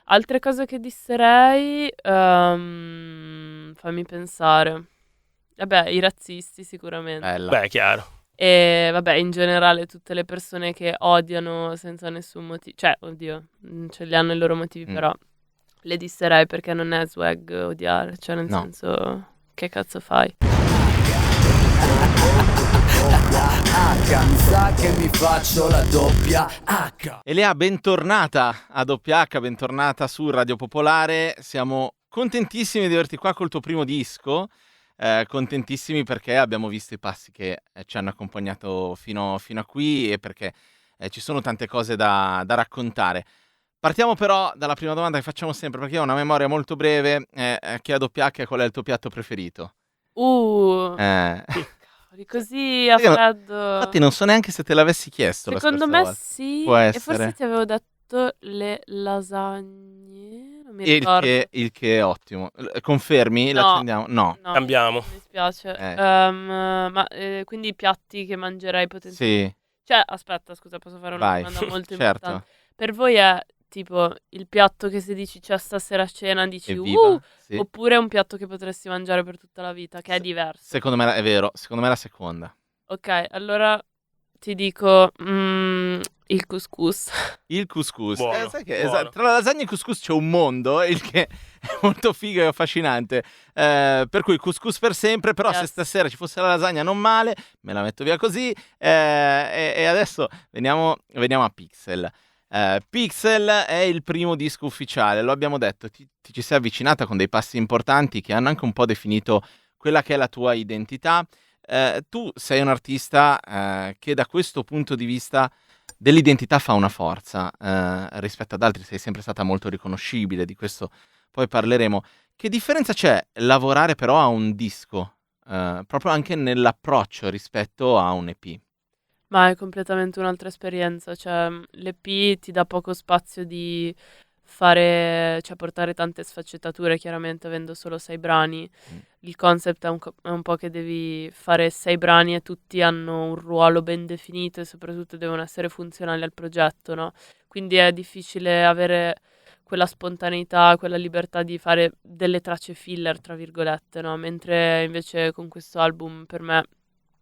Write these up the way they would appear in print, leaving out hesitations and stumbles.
Altre cose che disserei, fammi pensare. Vabbè, i razzisti sicuramente. Bella. Beh, è chiaro. E vabbè, in generale tutte le persone che odiano senza nessun motivo. Cioè, oddio, ce li hanno i loro motivi, però le disserei perché non è swag odiare. Cioè, nel No. senso, che cazzo fai? Mi sa che mi faccio la doppia H. Elea, bentornata a Doppia H, bentornata su Radio Popolare. Siamo contentissimi di averti qua col tuo primo disco. Contentissimi perché abbiamo visto i passi che ci hanno accompagnato fino a qui e perché ci sono tante cose da raccontare. Partiamo però dalla prima domanda che facciamo sempre, perché io ho una memoria molto breve. Che a Doppia H qual è il tuo piatto preferito? Così a freddo. Infatti non so neanche se te l'avessi chiesto. Secondo me sì. Può E essere. forse ti avevo detto le lasagne. Non mi ricordo. Il che è ottimo. Confermi? No. L'accendiamo? No. Cambiamo. Mi dispiace. Quindi i piatti che mangerei potenzialmente. Sì. Cioè, aspetta, scusa, posso fare una Vai. domanda molto Certo. importante? Per voi è tipo il piatto che se dici c'è stasera a cena dici Evviva, sì. oppure è un piatto che potresti mangiare per tutta la vita, che è diverso? Secondo me è vero, secondo me è la seconda. Ok, allora ti dico il couscous. Il couscous. Buono, Sai che buono. tra la lasagna e il couscous c'è un mondo, il che è molto figo e affascinante. Per cui couscous per sempre, però Yes. se stasera ci fosse la lasagna non male, me la metto via così. E adesso veniamo a Pixel. Pixel è il primo disco ufficiale, lo abbiamo detto, ti ci sei avvicinata con dei passi importanti che hanno anche un po' definito quella che è la tua identità. Tu sei un artista che da questo punto di vista dell'identità fa una forza rispetto ad altri, sei sempre stata molto riconoscibile, di questo poi parleremo. Che differenza c'è lavorare però a un disco, proprio anche nell'approccio rispetto a un EP? Ma è completamente un'altra esperienza, cioè l'EP ti dà poco spazio di fare, cioè portare tante sfaccettature, chiaramente avendo solo 6 brani. Il concept è un po' che devi fare 6 brani e tutti hanno un ruolo ben definito e soprattutto devono essere funzionali al progetto, no? Quindi è difficile avere quella spontaneità, quella libertà di fare delle tracce filler, tra virgolette, no? Mentre invece con questo album per me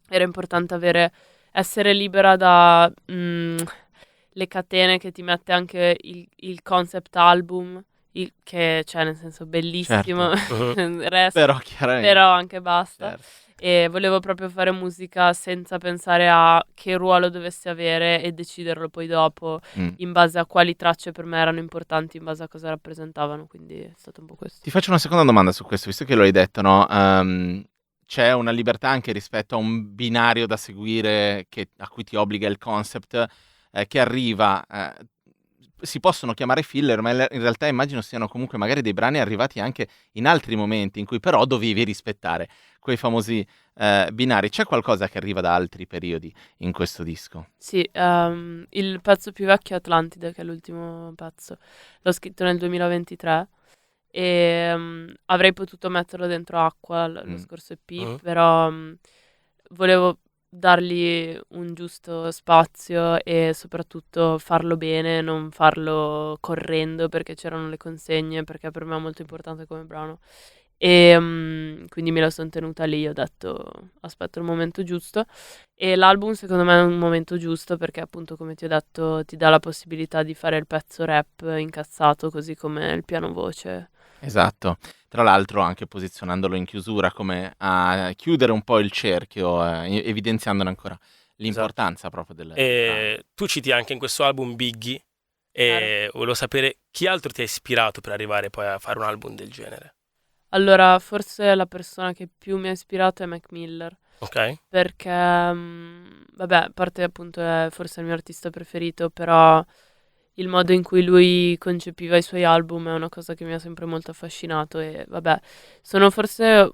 era importante essere libera da le catene che ti mette anche il concept album, che cioè nel senso bellissimo, resta, Però chiaramente. però anche basta. Certo. E volevo proprio fare musica senza pensare a che ruolo dovessi avere e deciderlo poi dopo in base a quali tracce per me erano importanti, in base a cosa rappresentavano, quindi è stato un po' questo. Ti faccio una seconda domanda su questo, visto che lo hai detto, no? C'è una libertà anche rispetto a un binario da seguire a cui ti obbliga il concept che arriva. Si possono chiamare filler, ma in realtà immagino siano comunque magari dei brani arrivati anche in altri momenti in cui però dovevi rispettare quei famosi binari. C'è qualcosa che arriva da altri periodi in questo disco? Sì, il pezzo più vecchio è Atlantide, che è l'ultimo pezzo. L'ho scritto nel 2023 e avrei potuto metterlo dentro Acqua, lo scorso EP, però volevo dargli un giusto spazio e soprattutto farlo bene, non farlo correndo perché c'erano le consegne, perché per me è molto importante come brano. E quindi me la sono tenuta lì, ho detto aspetto il momento giusto e l'album secondo me è un momento giusto perché appunto come ti ho detto ti dà la possibilità di fare il pezzo rap incazzato così come il piano voce. Esatto, tra l'altro anche posizionandolo in chiusura come a chiudere un po' il cerchio, evidenziandone ancora l'importanza proprio del E tu citi anche in questo album Biggie e volevo sapere chi altro ti ha ispirato per arrivare poi a fare un album del genere. Allora, forse la persona che più mi ha ispirato è Mac Miller. Ok. Perché, vabbè, a parte appunto è forse il mio artista preferito, però il modo in cui lui concepiva i suoi album è una cosa che mi ha sempre molto affascinato e vabbè, sono forse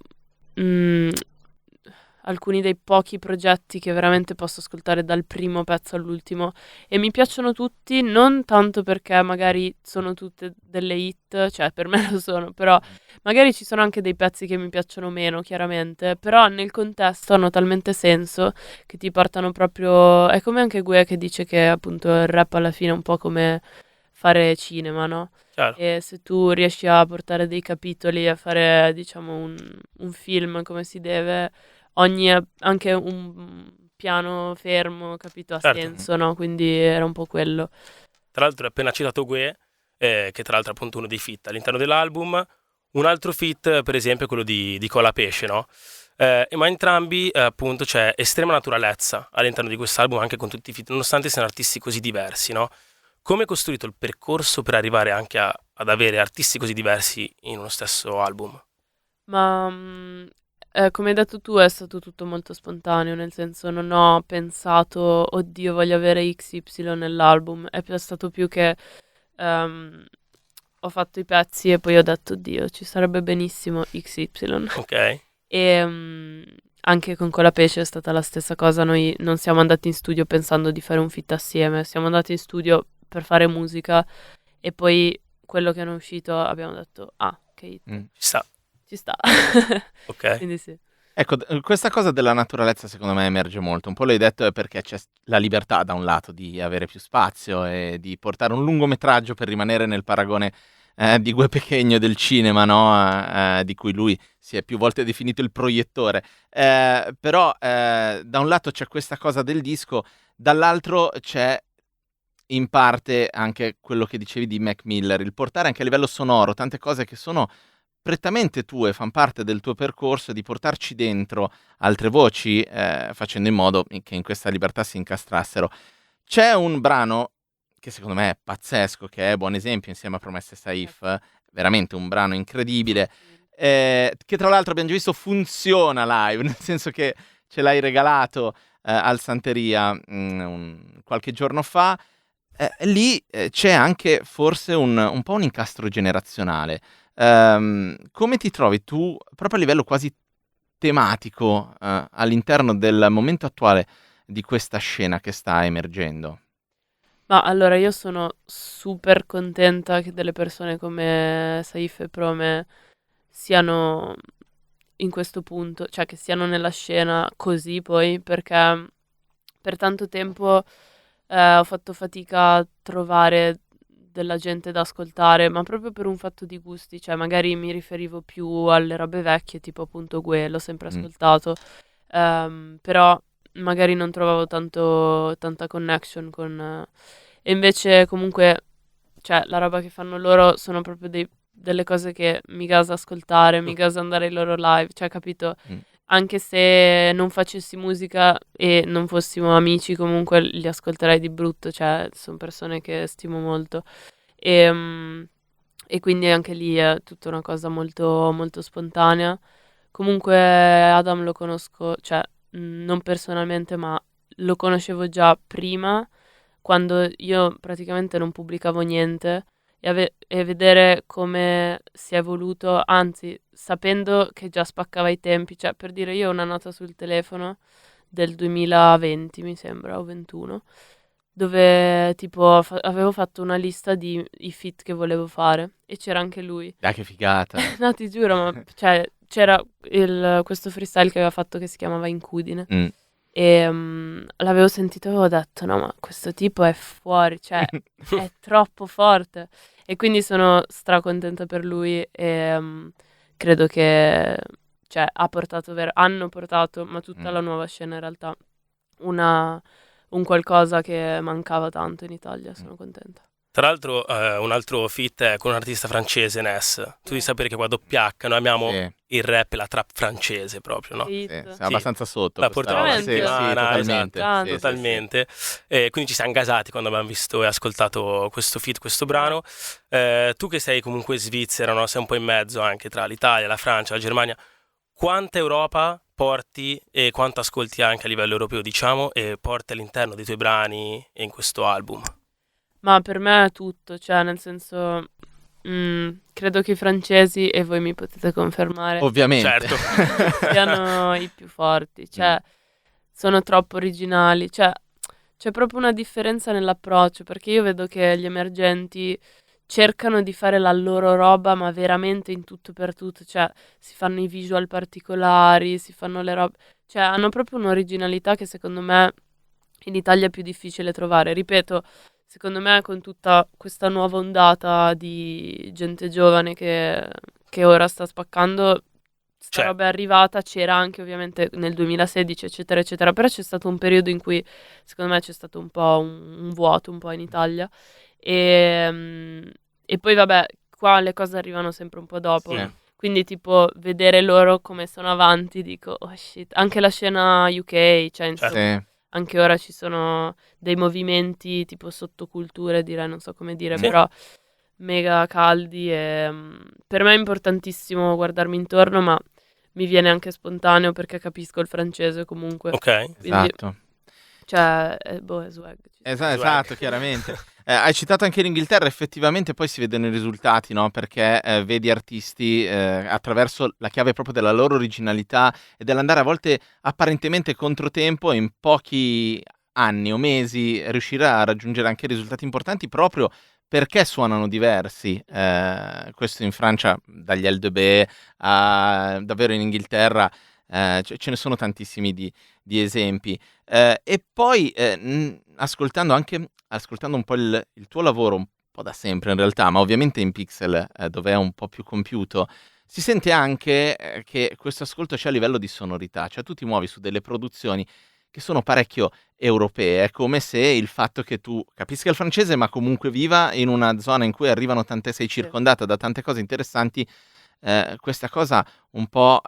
alcuni dei pochi progetti che veramente posso ascoltare dal primo pezzo all'ultimo e mi piacciono tutti, non tanto perché magari sono tutte delle hit, cioè per me lo sono, però magari ci sono anche dei pezzi che mi piacciono meno, chiaramente, però nel contesto hanno talmente senso che ti portano proprio... È come anche Gue che dice che appunto il rap alla fine è un po' come fare cinema, no? Chiaro. E se tu riesci a portare dei capitoli, a fare, diciamo, un film come si deve, anche un piano fermo, capito, ha Certo. senso, no? Quindi era un po' quello. Tra l'altro hai appena citato Gue, che tra l'altro è appunto uno dei feat all'interno dell'album. Un altro feat, per esempio, è quello di Colapesce, no? Ma entrambi, appunto, c'è estrema naturalezza all'interno di quest'album, anche con tutti i feat, nonostante siano artisti così diversi, no? Come hai costruito il percorso per arrivare anche ad avere artisti così diversi in uno stesso album? Ma come hai detto tu è stato tutto molto spontaneo, nel senso non ho pensato, oddio, voglio avere XY nell'album, stato più che ho fatto i pezzi e poi ho detto, oddio, ci sarebbe benissimo XY. Ok? E anche con Colapesce è stata la stessa cosa, noi non siamo andati in studio pensando di fare un feat assieme, siamo andati in studio per fare musica e poi quello che è uscito abbiamo detto, che hit. Ci sta. Ci sta. Ok. Quindi sì. Ecco, questa cosa della naturalezza secondo me emerge molto. Un po' l'hai detto è perché c'è la libertà da un lato di avere più spazio e di portare un lungometraggio per rimanere nel paragone di Gue Pequeno del cinema, no? Di cui lui si è più volte definito il proiettore. Però da un lato c'è questa cosa del disco, dall'altro c'è in parte anche quello che dicevi di Mac Miller, il portare anche a livello sonoro tante cose che sono prettamente tue, fanno parte del tuo percorso, di portarci dentro altre voci, facendo in modo che in questa libertà si incastrassero. C'è un brano che secondo me è pazzesco, che è buon esempio insieme a Promesse Saif, veramente un brano incredibile, che tra l'altro abbiamo già visto funziona live, nel senso che ce l'hai regalato al Santeria qualche giorno fa. Lì c'è anche forse un po' un incastro generazionale. Come ti trovi tu, proprio a livello quasi tematico, all'interno del momento attuale di questa scena che sta emergendo? Ma allora io sono super contenta che delle persone come Saif e Prome siano in questo punto, cioè che siano nella scena così poi, perché per tanto tempo ho fatto fatica a trovare della gente da ascoltare, ma proprio per un fatto di gusti, cioè magari mi riferivo più alle robe vecchie, tipo appunto Gue, l'ho sempre ascoltato, però magari non trovavo tanta connection con... E invece comunque, cioè la roba che fanno loro sono proprio delle cose che mi gasa ascoltare, mi gasa andare ai loro live, cioè capito? Anche se non facessi musica e non fossimo amici, comunque li ascolterei di brutto, cioè sono persone che stimo molto. E quindi anche lì è tutta una cosa molto, molto spontanea. Comunque Adam lo conosco, cioè non personalmente, ma lo conoscevo già prima, quando io praticamente non pubblicavo niente e vedere come si è evoluto, anzi, sapendo che già spaccava i tempi, cioè per dire io ho una nota sul telefono del 2020, mi sembra, o 21, dove tipo avevo fatto una lista di i feat che volevo fare e c'era anche lui. Dai, che figata! No, ti giuro, ma cioè, c'era questo freestyle che aveva fatto che si chiamava Incudine. E l'avevo sentito e avevo detto, no, ma questo tipo è fuori, cioè è troppo forte. E quindi sono stracontenta per lui e credo che cioè, hanno portato, ma tutta la nuova scena in realtà, un qualcosa che mancava tanto in Italia, sono contenta. Tra l'altro un altro feat è con un artista francese, Ness. Tu devi sapere che qua doppia H noi abbiamo il rap e la trap francese proprio, no? Sì, siamo abbastanza sotto. La questa portiamo roba. una settimana, totalmente. esatto, totalmente. Quindi ci siamo gasati quando abbiamo visto e ascoltato questo feat, questo brano. Tu che sei comunque svizzera, no? Sei un po' in mezzo anche tra l'Italia, la Francia, la Germania. Quanta Europa porti e quanto ascolti anche a livello europeo, diciamo, e porti all'interno dei tuoi brani e in questo album? Ma per me è tutto, cioè nel senso, credo che i francesi, e voi mi potete confermare, Ovviamente. Certo. siano i più forti, cioè sono troppo originali, cioè c'è proprio una differenza nell'approccio, perché io vedo che gli emergenti cercano di fare la loro roba, ma veramente in tutto per tutto, cioè si fanno i visual particolari, si fanno le robe, cioè hanno proprio un'originalità che secondo me in Italia è più difficile trovare. Ripeto, secondo me con tutta questa nuova ondata di gente giovane che ora sta spaccando, sta Cioè, roba è arrivata, c'era anche ovviamente nel 2016 eccetera eccetera, però c'è stato un periodo in cui secondo me c'è stato un po' un vuoto un po' in Italia e poi vabbè qua le cose arrivano sempre un po' dopo. Sì. Quindi tipo vedere loro come sono avanti dico oh shit, anche la scena UK, cioè insomma Sì. anche ora ci sono dei movimenti tipo sottoculture, direi, non so come dire, Sì. però mega caldi e per me è importantissimo guardarmi intorno, ma mi viene anche spontaneo perché capisco il francese comunque. ok. Quindi, Esatto. cioè, boh, è swag. Swag. Esatto, chiaramente. Hai citato anche l'Inghilterra, effettivamente poi si vedono i risultati, no? Perché vedi artisti attraverso la chiave proprio della loro originalità e dell'andare a volte apparentemente controtempo e in pochi anni o mesi riuscire a raggiungere anche risultati importanti proprio perché suonano diversi. Questo in Francia, dagli LDB a davvero in Inghilterra, ce ne sono tantissimi di esempi. E poi ascoltando un po' il tuo lavoro, un po' da sempre in realtà, ma ovviamente in Pixel, dove è un po' più compiuto, si sente anche che questo ascolto c'è a livello di sonorità, cioè tu ti muovi su delle produzioni che sono parecchio europee, è come se il fatto che tu capisca il francese ma comunque viva in una zona in cui arrivano tante, sei circondata da tante cose interessanti, questa cosa un po'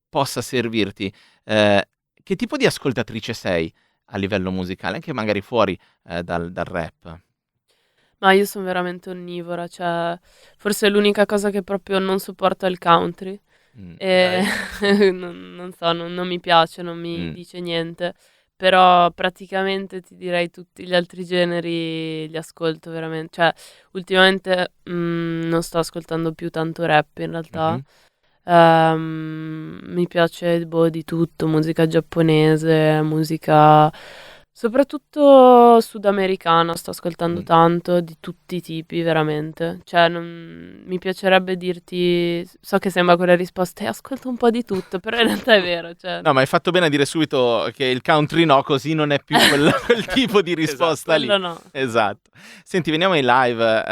possa servirti. Che tipo di ascoltatrice sei a livello musicale, anche magari fuori dal rap? Ma io sono veramente onnivora, cioè forse l'unica cosa che proprio non sopporto è il country. E non so, non mi piace, non mi dice niente. Però praticamente ti direi tutti gli altri generi li ascolto veramente. Cioè, ultimamente non sto ascoltando più tanto rap in realtà. Mhm. Mi piace boh, di tutto, musica giapponese, musica soprattutto sudamericana, sto ascoltando Mm. tanto, di tutti i tipi, veramente. Cioè, mi piacerebbe dirti, so che sembra quelle risposte, ascolto un po' di tutto, però in realtà è vero, cioè, No, ma hai fatto bene a dire subito che il country no, così non è più quel tipo di risposta lì. quello no. Esatto. Senti, veniamo in live,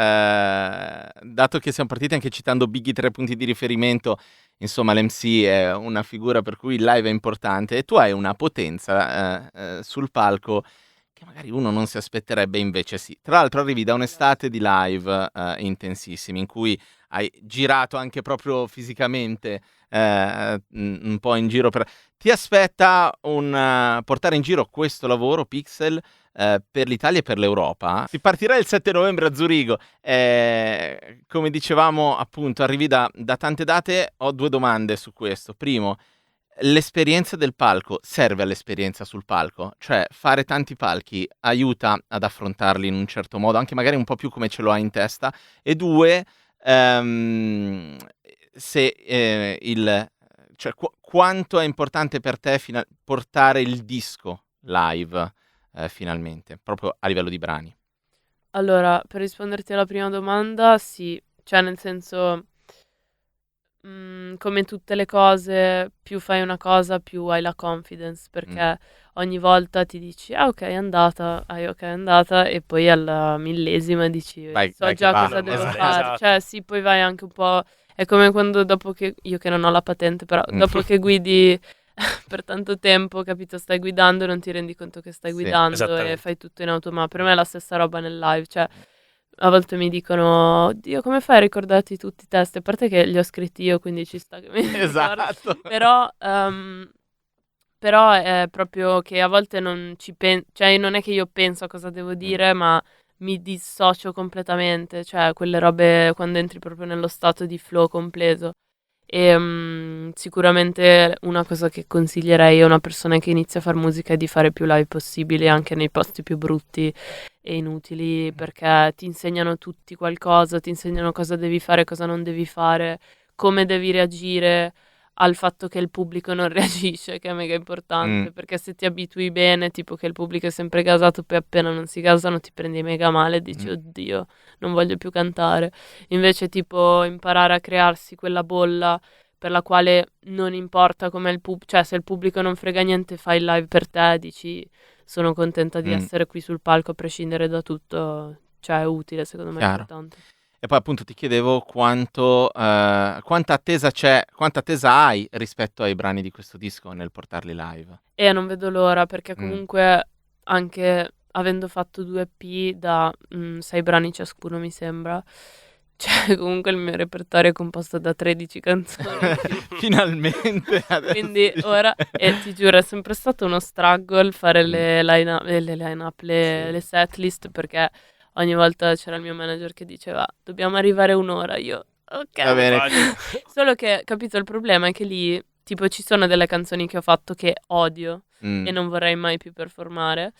dato che siamo partiti anche citando Biggie 3 punti di riferimento, insomma l'MC è una figura per cui il live è importante e tu hai una potenza sul palco che magari uno non si aspetterebbe, invece sì. Tra l'altro arrivi da un'estate di live intensissimi in cui hai girato anche proprio fisicamente un po' in giro per... Ti aspetta portare in giro questo lavoro, Pixel, per l'Italia e per l'Europa? Si partirà il 7 novembre a Zurigo. Come dicevamo, appunto, arrivi da tante date. Ho due domande su questo. Primo, l'esperienza del palco serve all'esperienza sul palco? Cioè, fare tanti palchi aiuta ad affrontarli in un certo modo, anche magari un po' più come ce lo hai in testa? E due, se cioè, quanto è importante per te portare il disco live finalmente, proprio a livello di brani? Allora, per risponderti alla prima domanda, sì, cioè nel senso, come tutte le cose, più fai una cosa, più hai la confidence, perché ogni volta ti dici, ah ok, è andata, ok, è andata, e poi alla millesima dici, Vai, so vai che già va. cosa devo Esatto. fare. Cioè sì, poi vai anche un po', è come quando dopo che, io che non ho la patente, però dopo che guidi per tanto tempo, capito, stai guidando e non ti rendi conto che stai Sì, guidando e esattamente. fai tutto in automatico. Per me è la stessa roba nel live, cioè a volte mi dicono, oddio, come fai a ricordarti tutti i testi? A parte che li ho scritti io, quindi ci sta che mi ricordo. Esatto. Però è proprio che a volte non ci penso, cioè non è che io penso a cosa devo dire, ma mi dissocio completamente, cioè quelle robe quando entri proprio nello stato di flow completo. E sicuramente una cosa che consiglierei a una persona che inizia a fare musica è di fare più live possibili anche nei posti più brutti e inutili, perché ti insegnano tutti qualcosa, ti insegnano cosa devi fare, cosa non devi fare, come devi reagire al fatto che il pubblico non reagisce, che è mega importante, perché se ti abitui bene, tipo che il pubblico è sempre gasato, poi appena non si gasano ti prendi mega male e dici oddio, non voglio più cantare. Invece tipo imparare a crearsi quella bolla per la quale non importa com'è il pubblico, cioè se il pubblico non frega niente fai il live per te, dici sono contenta di Mm. essere qui sul palco a prescindere da tutto, cioè è utile, secondo me è Chiaro. importante. E poi appunto ti chiedevo quanta attesa c'è, quanta attesa hai rispetto ai brani di questo disco nel portarli live. E non vedo l'ora perché Mm. comunque anche avendo fatto 2 EP da 6 brani ciascuno mi sembra, cioè comunque il mio repertorio è composto da 13 canzoni. Finalmente adesso. Quindi ora, e ti giuro, è sempre stato uno struggle fare le line-up, Sì. le setlist, perché ogni volta c'era il mio manager che diceva dobbiamo arrivare un'ora, io ok. Va bene. Solo che, capito, il problema è che lì, tipo, ci sono delle canzoni che ho fatto che odio Mm. e non vorrei mai più performare.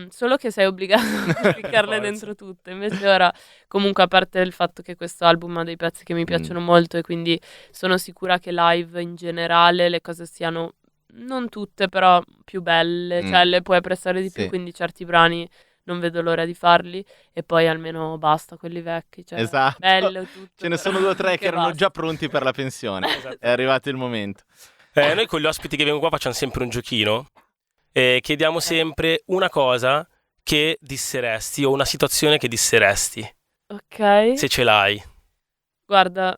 Solo che sei obbligato a cliccarle Forza. dentro tutte. Invece ora, comunque, a parte il fatto che questo album ha dei pezzi che mi piacciono molto e quindi sono sicura che live in generale le cose siano non tutte, però più belle, Mm. cioè le puoi apprezzare di più, Sì. quindi certi brani non vedo l'ora di farli e poi almeno basta quelli vecchi, cioè Esatto. bello tutto. Ce ne però sono 2 o 3 che anche erano basta. già pronti per la pensione. Esatto. È arrivato il momento. Noi con gli ospiti che vengono qua facciamo sempre un giochino. Chiediamo sempre una cosa che disseresti o una situazione che disseresti, Ok, se ce l'hai. guarda,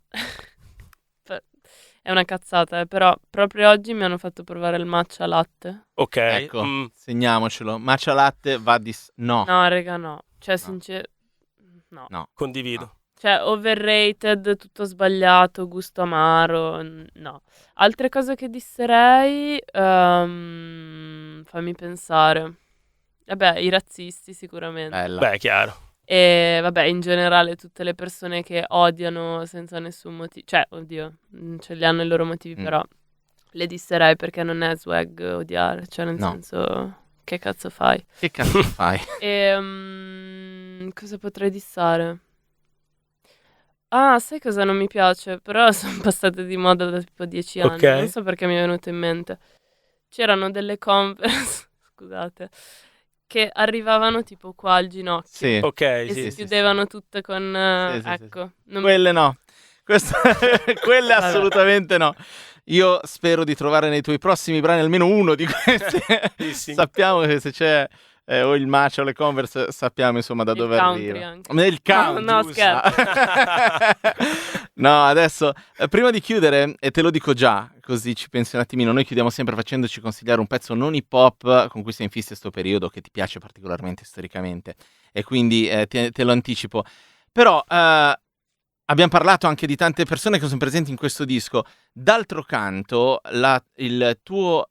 è una cazzata, però proprio oggi mi hanno fatto provare il matcha latte. Ok. Ecco, Mm, segniamocelo. Matcha latte va di... No. No, raga, no. Cioè, No. no. No. condivido. No. Cioè, overrated, tutto sbagliato, gusto amaro, no. Altre cose che disserei, fammi pensare. Vabbè, i razzisti sicuramente. Bella. Beh, chiaro. E vabbè, in generale tutte le persone che odiano senza nessun motivo, cioè, oddio, ce li hanno i loro motivi, Mm. però le disserei perché non è swag odiare, cioè nel No. senso, che cazzo fai? Che cazzo fai? Cosa potrei dissare? Ah, sai cosa non mi piace? Però sono passate di moda da tipo 10 anni. Ok. Non so perché mi è venuto in mente. C'erano delle Converse, scusate, che arrivavano tipo qua al ginocchio Sì. Ok, e sì. si sì, chiudevano tutte con... Sì, sì, sì, ecco. non- Quelle no. Quelle Vabbè. assolutamente no. Io spero di trovare nei tuoi prossimi brani almeno uno di queste. Sì, sì. Sappiamo che se c'è o il match o le Converse, sappiamo insomma da Il dove country arriva. anche. Nel country. No, scherzo. No, adesso, prima di chiudere, e te lo dico già, così ci pensi un attimino, noi chiudiamo sempre facendoci consigliare un pezzo non hip hop con cui sei in fissa sto periodo, che ti piace particolarmente storicamente, e quindi te lo anticipo. Però abbiamo parlato anche di tante persone che sono presenti in questo disco. D'altro canto, il tuo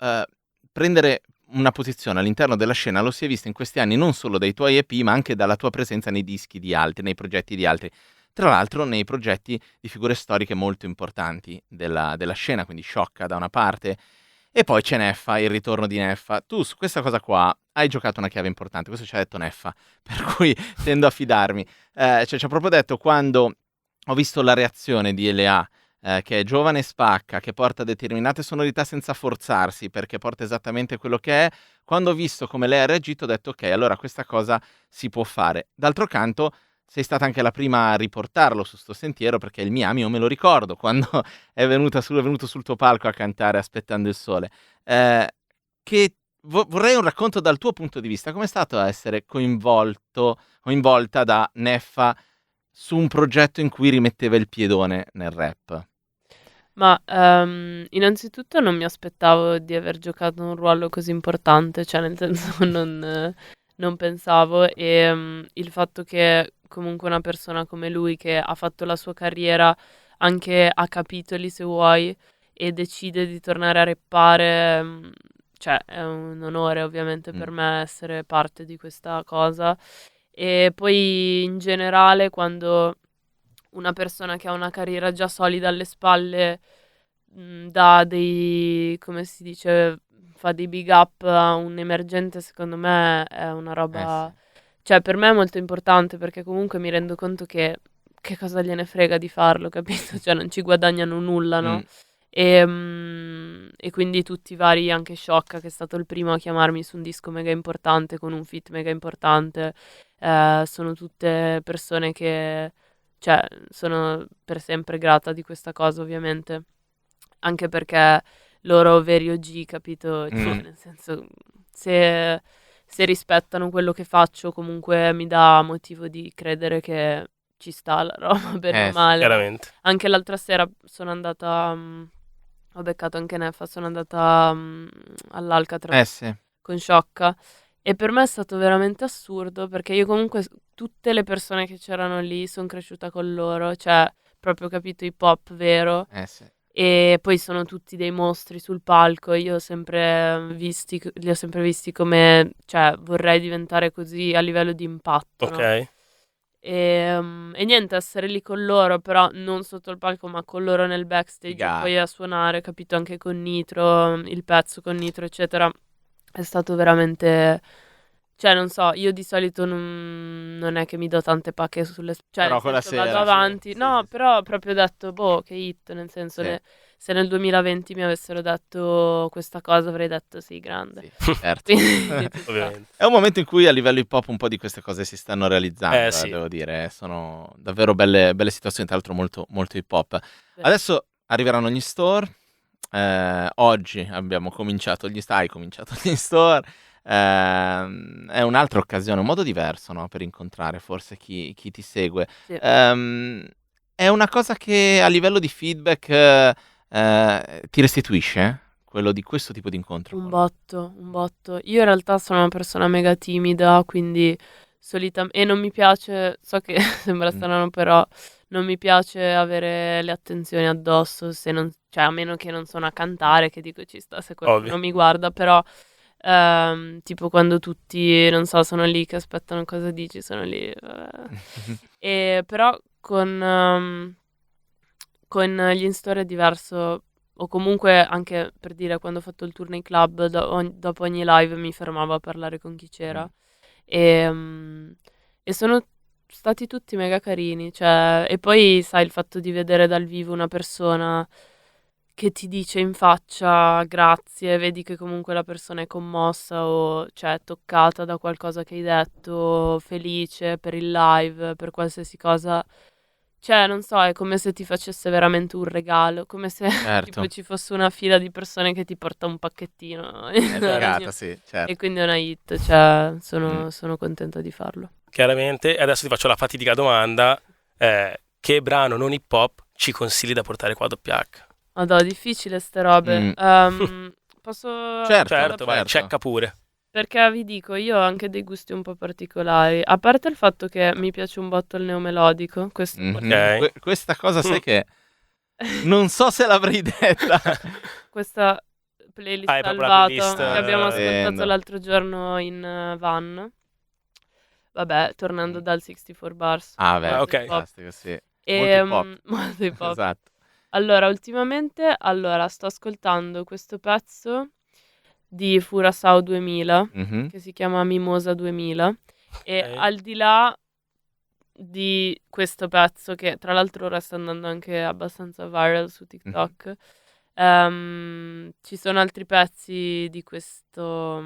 prendere una posizione all'interno della scena lo si è visto in questi anni non solo dai tuoi EP, ma anche dalla tua presenza nei dischi di altri, nei progetti di altri. Tra l'altro nei progetti di figure storiche molto importanti della scena, quindi Sciocca da una parte, e poi c'è Neffa, il ritorno di Neffa. Tu su questa cosa qua hai giocato una chiave importante, questo ci ha detto Neffa, per cui tendo a fidarmi. Cioè, ci ha proprio detto quando ho visto la reazione di Elea, che è giovane e spacca, che porta determinate sonorità senza forzarsi, perché porta esattamente quello che è. Quando ho visto come lei ha reagito, ho detto ok, allora questa cosa si può fare. D'altro canto, sei stata anche la prima a riportarlo su sto sentiero, perché il Miami, io me lo ricordo, quando è venuto sul tuo palco a cantare Aspettando il sole. Vorrei un racconto dal tuo punto di vista. Com'è stato essere coinvolta da Neffa su un progetto in cui rimetteva il piedone nel rap? Ma innanzitutto non mi aspettavo di aver giocato un ruolo così importante, cioè nel senso non pensavo e il fatto che comunque una persona come lui che ha fatto la sua carriera anche a capitoli se vuoi e decide di tornare a rappare, cioè è un onore ovviamente per me essere parte di questa cosa e poi in generale quando una persona che ha una carriera già solida alle spalle dà dei, come si dice, fa dei big up a un emergente, secondo me è una roba, cioè per me è molto importante perché comunque mi rendo conto che cosa gliene frega di farlo, capito? Cioè non ci guadagnano nulla, no? E quindi tutti i vari, anche Sciocca che è stato il primo a chiamarmi su un disco mega importante con un feat mega importante, sono tutte persone che, cioè, sono per sempre grata di questa cosa ovviamente, anche perché loro veri OG, capito? Cioè, Mm. nel senso, se rispettano quello che faccio, comunque mi dà motivo di credere che ci sta la roba, bene o Sì, male. Chiaramente. Anche l'altra sera sono andata, ho beccato anche Neffa, sono andata all'Alcatraz Sì. con Sciocca e per me è stato veramente assurdo perché io comunque tutte le persone che c'erano lì sono cresciuta con loro, cioè proprio capito hip hop vero Sì. e poi sono tutti dei mostri sul palco, io li ho sempre visti come, cioè vorrei diventare così a livello di impatto, no? Ok. E niente, essere lì con loro, però non sotto il palco, ma con loro nel backstage e Figata. poi a suonare, capito, anche con Nitro, il pezzo con Nitro, eccetera. È stato veramente... Cioè, non so, io di solito non è che mi do tante pacche sulle... Cioè, Però nel quella senso, vado sera, sì, avanti. sì, No, sì, però ho proprio detto, boh, che hit, nel senso, Sì. se nel 2020 mi avessero detto questa cosa avrei detto sì, grande. Sì, certo. Quindi ci sta. Ovviamente. È un momento in cui a livello hip hop un po' di queste cose si stanno realizzando, Sì. devo dire. Sono davvero belle situazioni, tra l'altro molto, molto hip hop. Beh. Adesso arriveranno gli store. Oggi abbiamo cominciato hai cominciato gli store. È un'altra occasione, un modo diverso, no? Per incontrare forse chi ti segue. Sì. È una cosa che a livello di feedback ti restituisce? Quello di questo tipo di incontro? Un botto. Io in realtà sono una persona mega timida, quindi e non mi piace, so che sembra strano, però non mi piace avere le attenzioni addosso, se non, cioè a meno che non sono a cantare, che dico ci sta se qualcuno Ovvio. mi guarda, però tipo quando tutti, non so, sono lì che aspettano cosa dici, sono lì. E però con gli in-store è diverso, o comunque anche per dire quando ho fatto il tour nei club, dopo ogni live mi fermavo a parlare con chi c'era e sono stati tutti mega carini, cioè, e poi sai il fatto di vedere dal vivo una persona che ti dice in faccia grazie, vedi che comunque la persona è commossa o cioè toccata da qualcosa che hai detto, felice per il live, per qualsiasi cosa. Cioè, non so, è come se ti facesse veramente un regalo, come se Certo. tipo ci fosse una fila di persone che ti porta un pacchettino. È figata, sì, certo. E quindi è una hit, cioè sono contenta di farlo. Chiaramente. E adesso ti faccio la fatidica domanda. Che brano non hip hop ci consigli da portare qua a Doppiac? Madò, difficile ste robe. Posso... Certo. Certo, vai, certo. checca pure. Perché vi dico, io ho anche dei gusti un po' particolari. A parte il fatto che mi piace un botto il neomelodico, questo Mhm. Ok. Questa cosa sai che non so se l'avrei detta. questa playlist È proprio la salvata playlist, che abbiamo ascoltato stupendo. l'altro giorno in van. Vabbè, tornando dal 64 Bars. Ah, beh, ok. fantastico, sì. E, Molto hip hop. molto hip hop. Esatto. Allora, ultimamente, sto ascoltando questo pezzo di Furasao 2000, Mhm. che si chiama Mimosa 2000, e Ok. al di là di questo pezzo, che tra l'altro ora sta andando anche abbastanza viral su TikTok, ci sono altri pezzi di questo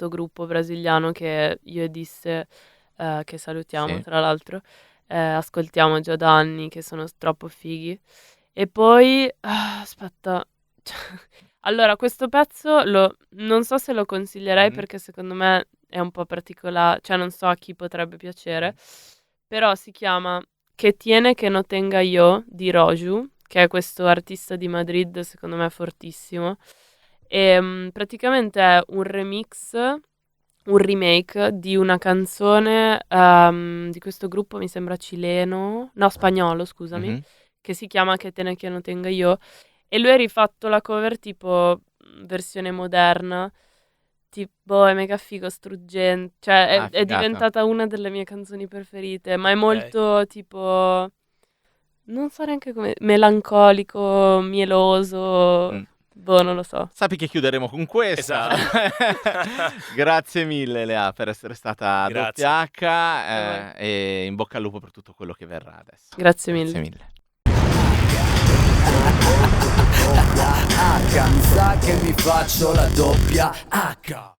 gruppo brasiliano che io e Disse, che salutiamo Sì. tra l'altro, ascoltiamo già da anni, che sono troppo fighi. E poi, aspetta, allora questo pezzo non so se lo consiglierei Mhm. perché secondo me è un po' particolare, cioè non so a chi potrebbe piacere, però si chiama Que tiene que no tenga yo di Roju, che è questo artista di Madrid, secondo me fortissimo. E praticamente è un remix, un remake di una canzone di questo gruppo, mi sembra cileno, no, spagnolo, scusami, Mhm. che si chiama Que tiene que no tenga yo. E lui ha rifatto la cover tipo versione moderna, tipo è mega figo, struggente, cioè è Figata. diventata una delle mie canzoni preferite, ma è molto tipo, non so neanche come, melancolico, mieloso, Mm. boh, non lo so. Sappi che chiuderemo con questa. Grazie mille, Lea, per essere stata a Grazie. Doppiac, e in bocca al lupo per tutto quello che verrà adesso. Grazie mille. Grazie mille. H, mi sa che mi faccio la doppia H.